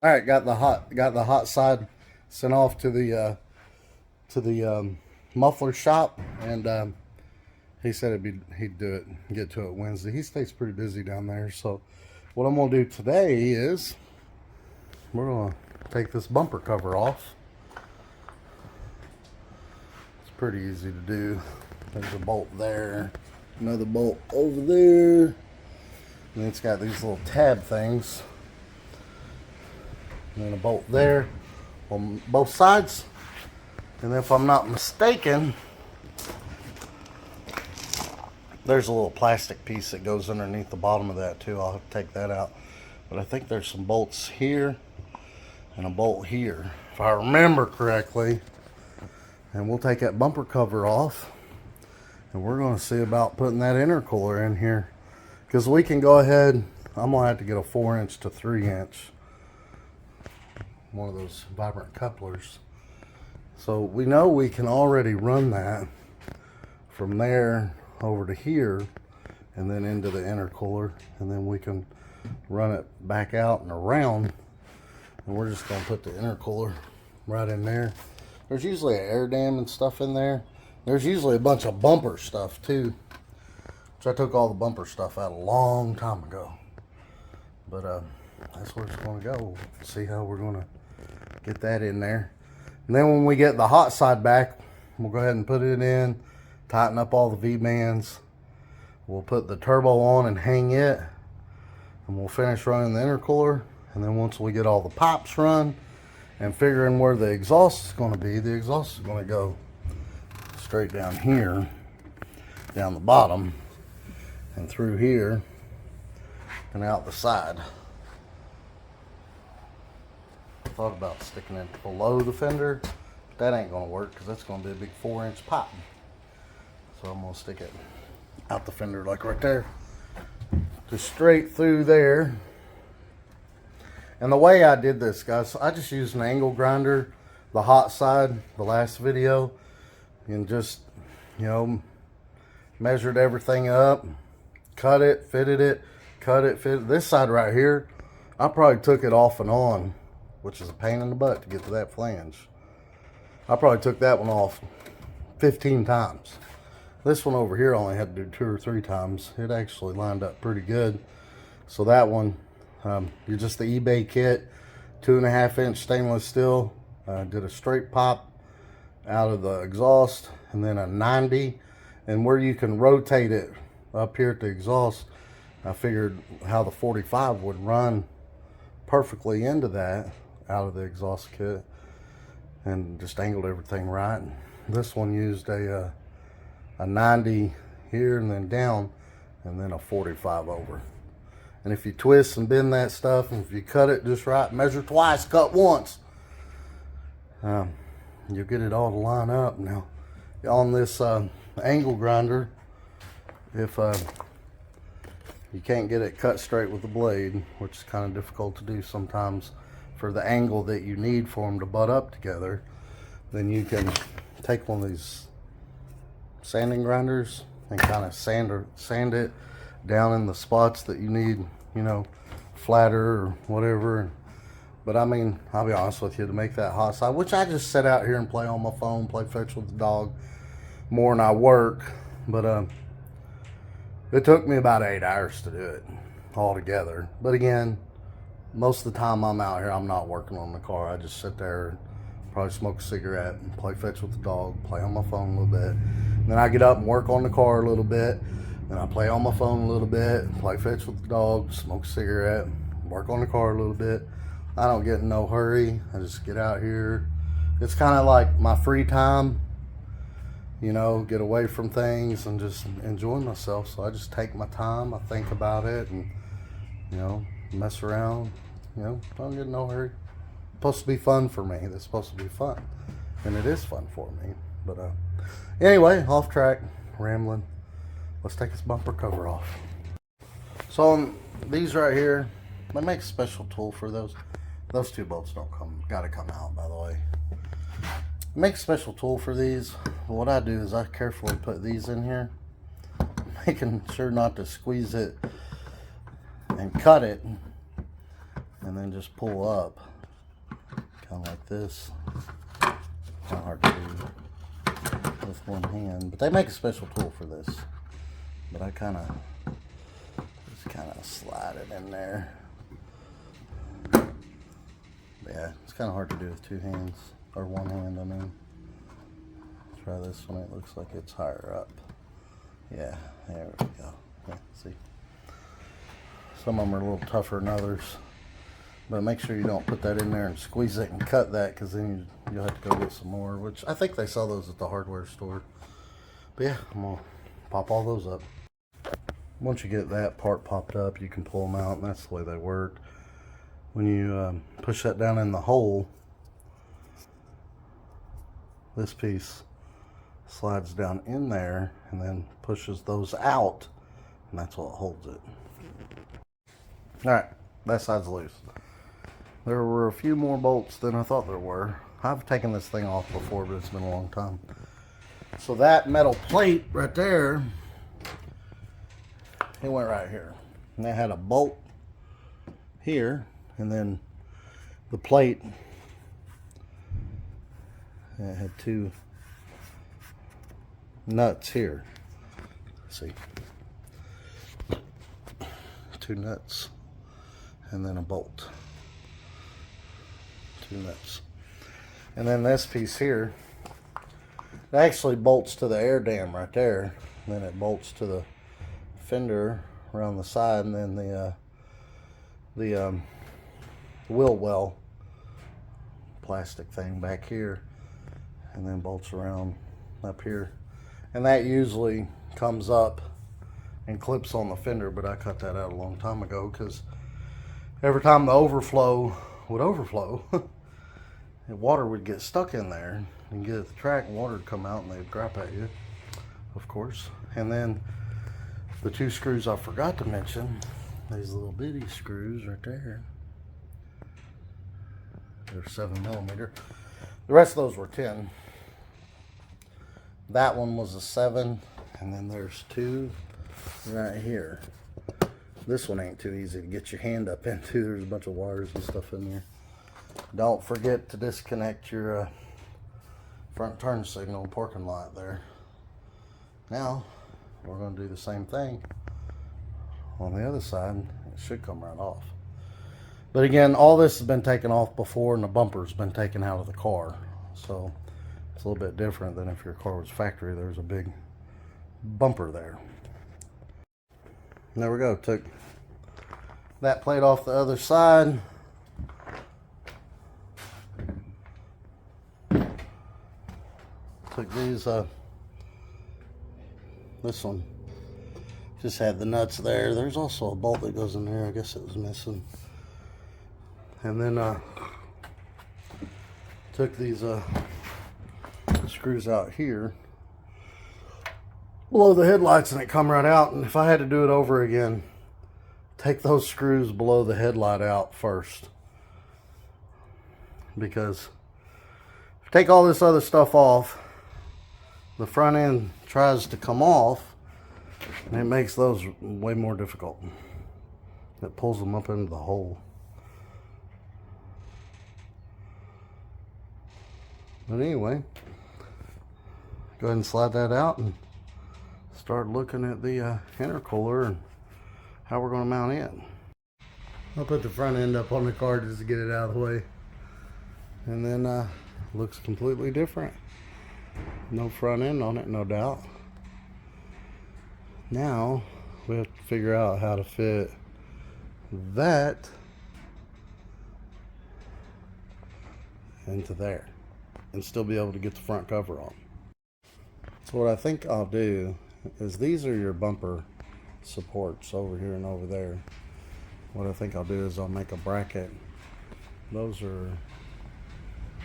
All right, got the hot side sent off to the muffler shop, and he said he'd do it, get to it Wednesday. He stays pretty busy down there. So what I'm gonna do today is we're gonna take this bumper cover off. It's pretty easy to do. There's a bolt there, another bolt over there, and it's got these little tab things, and then a bolt there on both sides. And if I'm not mistaken, there's a little plastic piece that goes underneath the bottom of that too. I'll have to take that out. But I think there's some bolts here and a bolt here, if I remember correctly. And we'll take that bumper cover off, and we're going to see about putting that intercooler in here. Because we can go ahead, I'm going to have to get a 4-inch to 3-inch. One of those vibrant couplers. So we know we can already run that from there over to here and then into the intercooler, and then we can run it back out and around, and we're just going to put the intercooler right in there. There's usually an air dam and stuff in there. There's usually a bunch of bumper stuff too, which I took all the bumper stuff out a long time ago, but that's where it's going to go. See how we're going to get that in there. And then when we get the hot side back, we'll go ahead and put it in, tighten up all the V-bands. We'll put the turbo on and hang it, and we'll finish running the intercooler. And then once we get all the pipes run and figuring where the exhaust is going to be, the exhaust is going to go straight down here, down the bottom, and through here, and out the side. Thought about sticking it below the fender, but that ain't gonna work because that's gonna be a big 4-inch pipe. So I'm gonna stick it out the fender, like right there, just straight through there. And the way I did this, guys, I just used an angle grinder, the hot side, the last video, and just, you know, measured everything up, cut it, fitted it, cut it, fitted it. This side right here, I probably took it off and on, which is a pain in the butt to get to that flange. I probably took that one off 15 times. This one over here I only had to do 2 or 3 times. It actually lined up pretty good. So that one, you're just the eBay kit, 2.5-inch stainless steel. Did a straight pop out of the exhaust, and then a 90. And where you can rotate it up here at the exhaust, I figured how the 45 would run perfectly into that out of the exhaust kit, and just angled everything right. This one used a 90 here and then down, and then a 45 over. And if you twist and bend that stuff, and if you cut it just right, measure twice, cut once, you'll get it all to line up. Now on this angle grinder, if you can't get it cut straight with the blade, which is kind of difficult to do sometimes for the angle that you need for them to butt up together, then you can take one of these sanding grinders and kind of sand it down in the spots that you need, you know, flatter or whatever. But I mean, I'll be honest with you, to make that hot side, which I just sit out here and play on my phone, play fetch with the dog more than I work, but it took me about 8 hours to do it all together. But again, most of the time I'm out here, I'm not working on the car. I just sit there, probably smoke a cigarette, and play fetch with the dog, play on my phone a little bit. And then I get up and work on the car a little bit. Then I play on my phone a little bit, play fetch with the dog, smoke a cigarette, work on the car a little bit. I don't get in no hurry. I just get out here. It's kind of like my free time, you know, get away from things and just enjoy myself. So I just take my time, I think about it, and, you know, mess around, you know, don't get in no hurry. It's supposed to be fun for me. It's supposed to be fun, and it is fun for me. But anyway, off track, rambling. Let's take this bumper cover off. So on these right here, I make a special tool for those. Those 2 bolts don't gotta come out, by the way. Make a special tool for these. What I do is I carefully put these in here, making sure not to squeeze it and cut it, and then just pull up, kind of like this. Kind of hard to do with one hand, but they make a special tool for this. But I kind of slide it in there. Yeah, it's kind of hard to do with two hands, or one hand, I mean. Try this one, it looks like it's higher up. Yeah, there we go. Yeah, see? Some of them are a little tougher than others. But make sure you don't put that in there and squeeze it and cut that, because then you'll have to go get some more, which I think they sell those at the hardware store. But yeah, I'm going to pop all those up. Once you get that part popped up, you can pull them out, and that's the way they work. When you push that down in the hole, this piece slides down in there and then pushes those out, and that's what holds it. Alright, that side's loose. There were a few more bolts than I thought there were. I've taken this thing off before, but it's been a long time. So that metal plate right there, it went right here. And it had a bolt here, and then the plate, it had two nuts here. See, two nuts, and then a bolt. Two nuts, and then this piece here, it actually bolts to the air dam right there. And then it bolts to the fender around the side, and then the wheel well plastic thing back here, and then bolts around up here. And that usually comes up and clips on the fender, but I cut that out a long time ago, because every time the overflow would overflow, the water would get stuck in there, and get at the track, and water would come out, and they'd drop at you, of course. And then the two screws I forgot to mention, these little bitty screws right there, they're 7mm. The rest of those were 10. That one was a 7, and then there's two right here. This one ain't too easy to get your hand up into. There's a bunch of wires and stuff in there. Don't forget to disconnect your front turn signal parking light there. Now we're going to do the same thing on the other side. It should come right off. But again, all this has been taken off before, and the bumper's been taken out of the car. So it's a little bit different than if your car was factory. There's a big bumper there. And there we go. Took that plate off the other side. Took these, this one just had the nuts there. There's also a bolt that goes in there. I guess it was missing. And then took these screws out here below the headlights, and it come right out. And if I had to do it over again, take those screws below the headlight out first, because if you take all this other stuff off, the front end tries to come off, and it makes those way more difficult. It pulls them up into the hole. But anyway, go ahead and slide that out and start looking at the intercooler and how we're going to mount it. I'll put the front end up on the car just to get it out of the way. And then looks completely different. No front end on it, no doubt. Now we have to figure out how to fit that into there and still be able to get the front cover on. So what I think I'll do is, these are your bumper supports over here and over there. What I think I'll do is I'll make a bracket. Those are,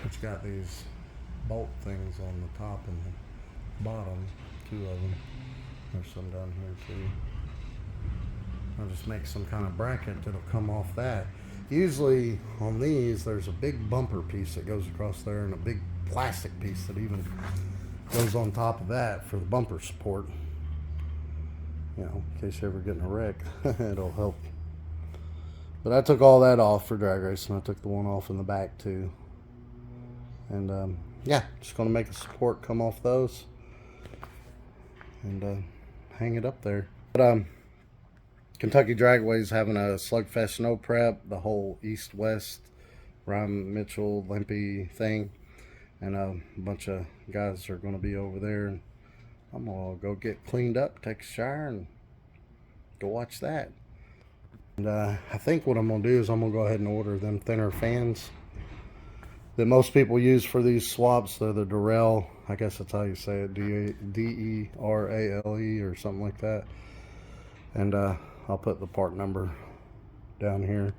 it's got these bolt things on the top and the bottom, two of them. There's some down here too. I'll just make some kind of bracket that'll come off that. Usually on these, there's a big bumper piece that goes across there, and a big plastic piece that even goes on top of that for the bumper support. You know, in case you're ever getting a wreck, it'll help But I took all that off for drag racing. I took the one off in the back too. And yeah, just gonna make a support come off those and hang it up there. But Kentucky Dragway's having a Slugfest snow prep, the whole east-west Ryan Mitchell Limpy thing, and a bunch of guys are going to be over there, and I'm gonna go get cleaned up, take a shower, and go watch that. And I think what I'm gonna do is I'm gonna go ahead and order them thinner fans that most people use for these swaps. They're the Durrell, I guess that's how you say it, D-E-R-A-L-E or something like that. And I'll put the part number down here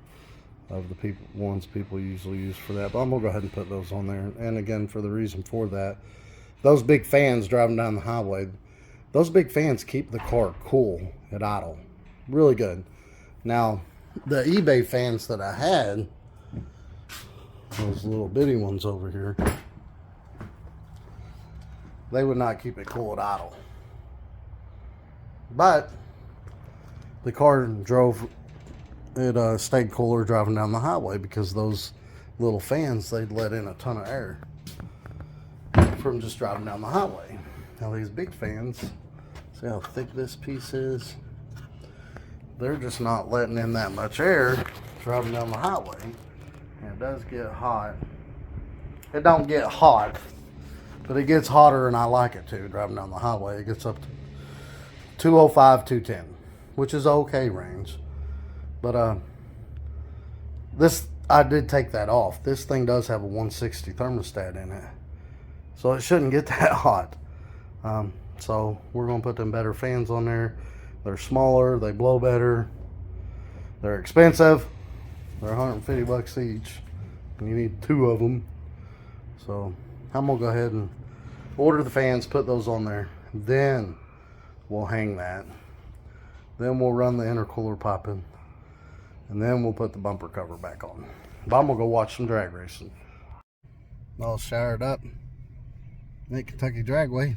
of the ones people usually use for that. But I'm gonna go ahead and put those on there. And again, for the reason for that, those big fans driving down the highway, those big fans keep the car cool at idle. Really good. Now, the eBay fans that I had, those little bitty ones over here, they would not keep it cool at idle. But the car stayed cooler driving down the highway because those little fans, they'd let in a ton of air from just driving down the highway. Now these big fans, see how thick this piece is? They're just not letting in that much air driving down the highway. And it does get hot. It don't get hot, but it gets hotter, and I like it too, driving down the highway. It gets up to 205, 210, which is okay range. But this, I did take that off. This thing does have a 160 thermostat in it, so it shouldn't get that hot. So we're gonna put them better fans on there. They're smaller, they blow better, they're expensive. They're 150 bucks each, and you need 2 of them. So I'm gonna go ahead and order the fans, put those on there, then we'll hang that. Then we'll run the intercooler popping, and then we'll put the bumper cover back on. But I'm gonna go watch some drag racing. All showered up at Kentucky Dragway.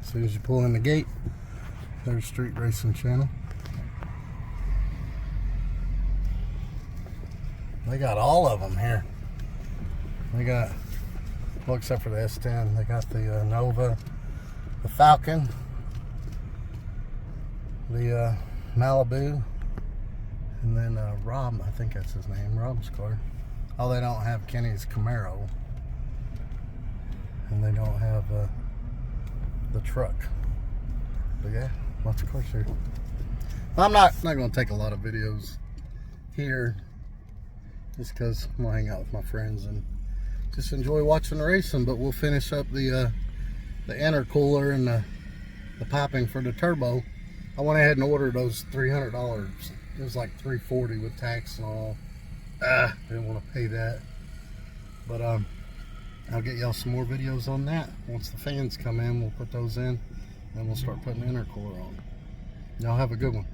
As soon as you pull in the gate, there's Street Racing Channel. They got all of them here. They got, well, except for the S10, they got the Nova, the Falcon, the Malibu, and then Rob, I think that's his name, Rob's car. Oh, they don't have Kenny's Camaro, and they don't have the truck. But yeah, lots of cars here. I'm not going to take a lot of videos here, just because I'm going to hang out with my friends and just enjoy watching the racing. But we'll finish up the intercooler and the piping for the turbo. I went ahead and ordered those $300. It was like $340 with tax and all. Didn't want to pay that. But I'll get y'all some more videos on that. Once the fans come in, we'll put those in, and we'll start putting the intercooler on. Y'all have a good one.